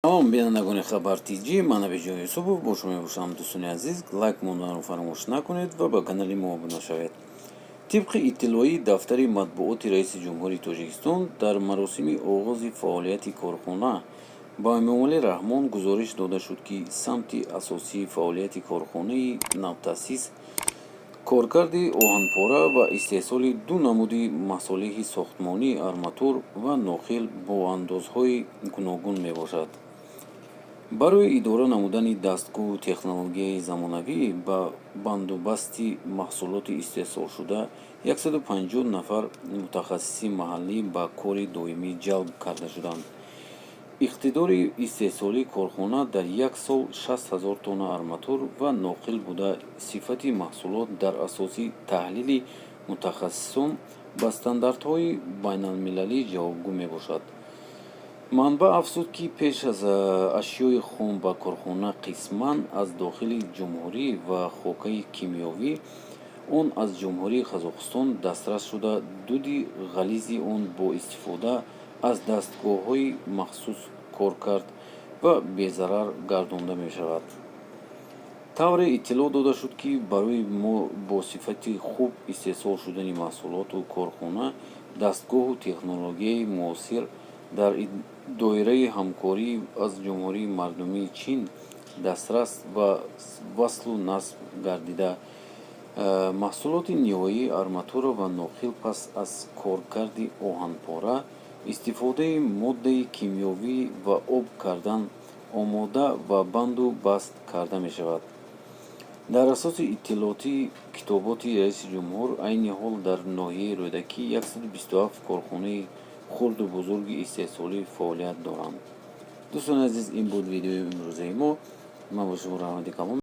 Тамом бинандагони Хабар ТГ, ман Абиҷон Юсупов бо шумо мебошам. Дӯстони азиз, лайк монданро фаромӯш накунед ва ба канали мо обуна шавед. Тибқи иттилоии дафтари матбуоти раиси ҷумҳурии Тоҷикистон дар маросими оғози фаъолияти корхона ба Эмомалӣ Раҳмон гузориш дода шуд, ки самти асосии фаъолияти корхонаи навтаъсис коркарди оҳанпора ва истеҳсоли ду намуди масолиҳи сохтмонӣ арматур ва нохил бо андозҳои гуногун мебошад. барои идора намудани дастгоҳу технологияи замонавӣ ба бандобасти маҳсулоти истеҳсолшуда 150 нафар мутахассиси маҳаллӣ ба кори доимӣ ҷалб карда шуданд. иқтидори истеҳсолии корхона дар як сол 60,000 тонна арматур ва нохил буда, сифати маҳсулот дар асоси таҳлили мутахассисон ба стандартҳои байналмилалӣ ҷавобгӯ мебошад. манбаъ афзуд, ки пеш аз ашёи хом ба корхона қисман аз дохили ҷумҳурӣ ва хокаи кимиёвӣ он аз ҷумҳурии Қозоқистон дастрас шуда, дуди ғализи он бо истифода аз дастгоҳҳои махсус коркард ва безарар гардонда мешавад. тавре иттилоъ дода шуд, ки барои бо сифати хуб истеҳсол шудани маҳсулоту корхона дастгоҳу технологияи муосир дар доираи ҳамкорӣ аз ҷумҳурии мардумии Чин дастрас ва васлу насб гардида, маҳсулоти ниҳоӣ арматура ва нохил пас аз коркарди оҳанпора, истифодаи моддаи кимиёвӣ ва об кардан омода ва банду баст карда мешавад. дар асоси иттилооти китоботи раиси ҷумҳур, айни ҳол дар ноҳияи Рӯдакӣ 127 корхонаи хурду бузурги истеҳсолӣ фаъолият доранд. дӯстони азиз, ин буд видеои имрӯзаи мо. ман бо шумо раҳмати калом